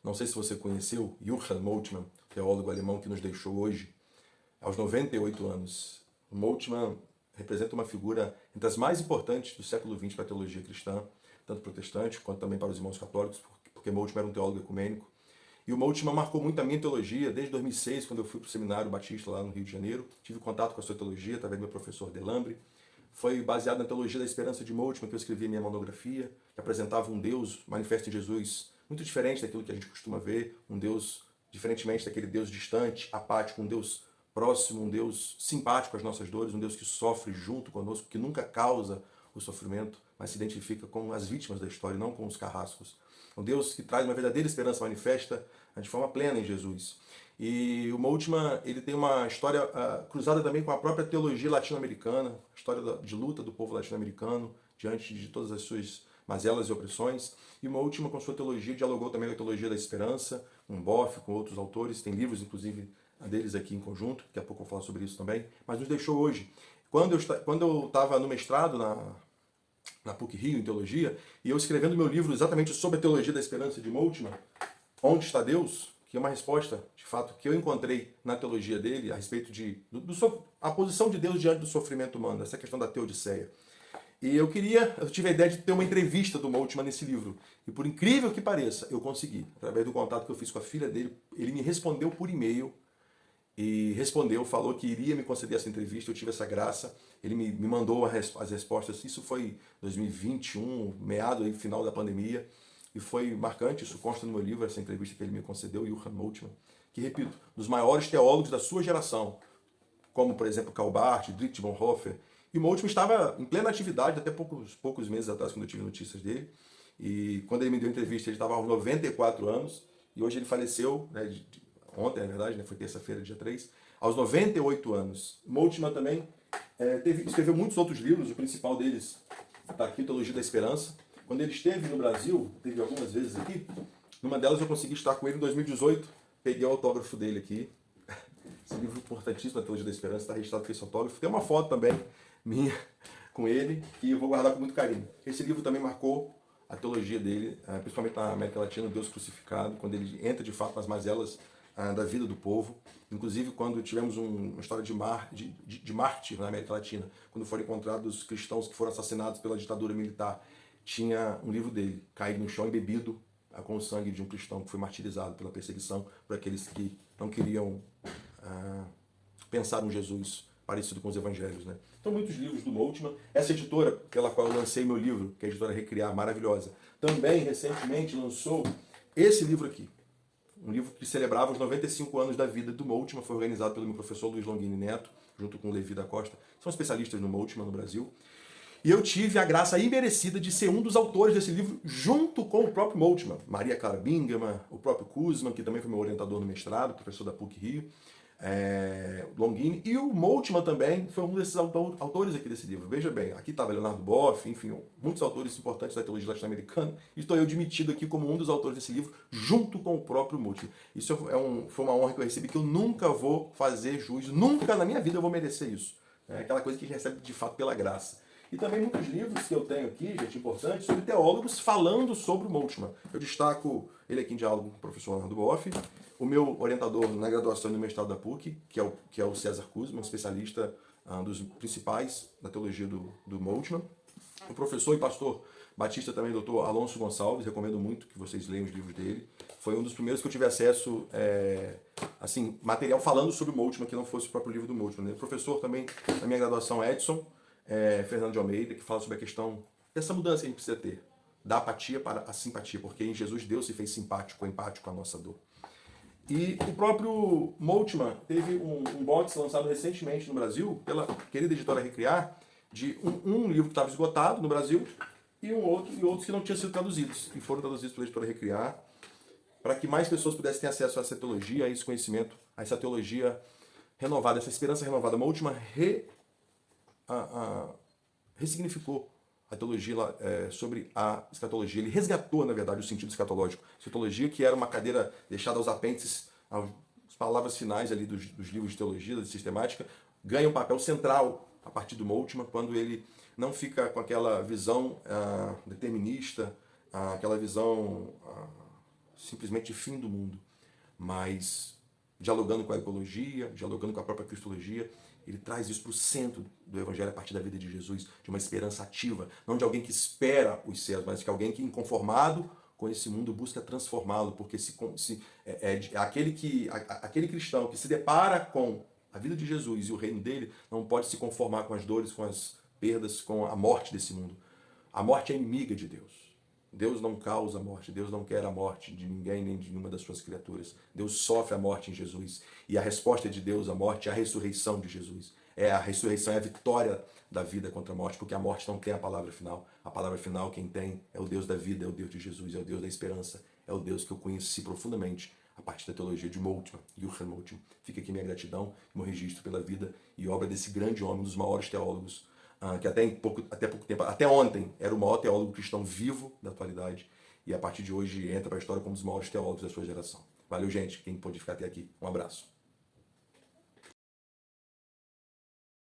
Não sei se você conheceu Johann Moltmann, teólogo alemão que nos deixou hoje, aos 98 anos. O Moltmann representa uma figura entre as mais importantes do século XX para a teologia cristã, tanto protestante quanto também para os irmãos católicos, porque Moltmann era um teólogo ecumênico. E o Moltmann marcou muito a minha teologia desde 2006, quando eu fui para o Seminário Batista lá no Rio de Janeiro. Tive contato com a sua teologia através do meu professor Delambre. Foi baseado na teologia da esperança de Moltmann que eu escrevi minha monografia, que apresentava um Deus manifesto em Jesus muito diferente daquilo que a gente costuma ver, um Deus diferentemente daquele Deus distante, apático, um Deus próximo, um Deus simpático às nossas dores, um Deus que sofre junto conosco, que nunca causa o sofrimento, mas se identifica com as vítimas da história, não com os carrascos. Um Deus que traz uma verdadeira esperança manifesta de forma plena em Jesus. E o Moltmann, ele tem uma história cruzada também com a própria teologia latino-americana, a história de luta do povo latino-americano diante de todas as suas mazelas e opressões. E o Moltmann, com sua teologia, dialogou também com a teologia da esperança, com Boff, com outros autores. Tem livros, inclusive, deles aqui em conjunto. Daqui a pouco eu vou falar sobre isso também. Mas nos deixou hoje. Quando eu estava no mestrado na PUC-Rio, em teologia, e eu escrevendo meu livro exatamente sobre a teologia da esperança de Moltmann, Onde está Deus? Que é uma resposta, de fato, que eu encontrei na teologia dele a respeito a posição de Deus diante do sofrimento humano, essa questão da teodiceia. E eu tive a ideia de ter uma entrevista do Moltmann nesse livro. E por incrível que pareça, eu consegui. Através do contato que eu fiz com a filha dele, ele me respondeu por e-mail e falou que iria me conceder essa entrevista, eu tive essa graça. Ele me mandou as respostas, isso foi 2021, meado aí, final da pandemia. E foi marcante, isso consta no meu livro, essa entrevista que ele me concedeu, Johann Moltmann, que, repito, dos maiores teólogos da sua geração, como, por exemplo, Karl Barth, Dietrich Bonhoeffer. E o Moltmann estava em plena atividade até poucos meses atrás, quando eu tive notícias dele. E quando ele me deu entrevista, ele estava aos 94 anos, e hoje ele faleceu, né, ontem, na verdade, né, foi terça-feira, dia 3, aos 98 anos. Moltmann também escreveu muitos outros livros, o principal deles está aqui, Teologia da Esperança. Quando ele esteve no Brasil, teve algumas vezes aqui, numa delas eu consegui estar com ele em 2018, peguei o autógrafo dele aqui. Esse livro importantíssimo, A Teologia da Esperança, está registrado com esse autógrafo. Tem uma foto também minha com ele, que eu vou guardar com muito carinho. Esse livro também marcou a teologia dele, principalmente na América Latina, o Deus crucificado, quando ele entra de fato nas mazelas da vida do povo. Inclusive, quando tivemos uma história de mártir na América Latina, quando foram encontrados cristãos que foram assassinados pela ditadura militar, tinha um livro dele, caído no chão, embebido com o sangue de um cristão que foi martirizado pela perseguição por aqueles que não queriam pensar um Jesus parecido com os evangelhos, né? Então, muitos livros do Moltmann. Essa editora pela qual eu lancei meu livro, que é a editora Recriar, maravilhosa, também recentemente lançou esse livro aqui. Um livro que celebrava os 95 anos da vida do Moltmann, foi organizado pelo meu professor Luiz Longini Neto, junto com o Levi da Costa. São especialistas no Moltmann no Brasil. E eu tive a graça imerecida de ser um dos autores desse livro, junto com o próprio Moltmann. Maria Clara Bingaman, o próprio Kuzman, que também foi meu orientador no mestrado, professor da PUC-Rio, Longini, e o Moltmann também foi um desses autores aqui desse livro. Veja bem, aqui estava Leonardo Boff, enfim, muitos autores importantes da teologia latino-americana, e estou eu admitido aqui como um dos autores desse livro, junto com o próprio Moltmann. Isso foi uma honra que eu recebi, que eu nunca vou fazer jus, nunca na minha vida eu vou merecer isso. É aquela coisa que a gente recebe de fato pela graça. E também muitos livros que eu tenho aqui, gente, importantes, sobre teólogos falando sobre o Moltmann. Eu destaco ele aqui em diálogo com o professor Leonardo Boff, o meu orientador na graduação e no mestrado da PUC, que é o César Kuzman, especialista dos principais da teologia do Moltmann, o professor e pastor batista também, doutor Alonso Gonçalves, recomendo muito que vocês leiam os livros dele. Foi um dos primeiros que eu tive acesso, material falando sobre o Moltmann, que não fosse o próprio livro do Moltmann, né? O professor também, na minha graduação, Edson Fernando de Almeida, que fala sobre a questão dessa mudança que a gente precisa ter, da apatia para a simpatia, porque em Jesus Deus se fez simpático, empático à nossa dor. E o próprio Moltmann teve um box lançado recentemente no Brasil, pela querida editora Recriar, de um livro que estava esgotado no Brasil, e outros que não tinham sido traduzidos, e foram traduzidos pela editora Recriar, para que mais pessoas pudessem ter acesso a essa teologia, a esse conhecimento, a essa teologia renovada, essa esperança renovada. Moltmann ressignificou a teologia sobre a escatologia. Ele resgatou, na verdade, o sentido escatológico. Escatologia que era uma cadeira deixada aos apêndices, as palavras finais ali dos livros de teologia, da sistemática, ganha um papel central a partir do Moltmann, quando ele não fica com aquela visão determinista, aquela visão simplesmente fim do mundo, mas dialogando com a ecologia, dialogando com a própria cristologia, ele traz isso para o centro do Evangelho a partir da vida de Jesus, de uma esperança ativa, não de alguém que espera os céus, mas de alguém que, inconformado com esse mundo, busca transformá-lo, porque aquele cristão que se depara com a vida de Jesus e o reino dele não pode se conformar com as dores, com as perdas, com a morte desse mundo. A morte é inimiga de Deus. Deus não causa morte, Deus não quer a morte de ninguém, nem de nenhuma das suas criaturas. Deus sofre a morte em Jesus. E a resposta de Deus à morte é a ressurreição de Jesus. A ressurreição é a vitória da vida contra a morte, porque a morte não tem a palavra final. A palavra final quem tem é o Deus da vida, é o Deus de Jesus, é o Deus da esperança, é o Deus que eu conheci profundamente a partir da teologia de Moltmann, Joachim Moltmann. Fica aqui minha gratidão e meu registro pela vida e obra desse grande homem, um dos maiores teólogos, que até pouco tempo, até ontem, era o maior teólogo cristão vivo da atualidade, e a partir de hoje entra para a história como um dos maiores teólogos da sua geração. Valeu, gente, quem pôde ficar até aqui. Um abraço.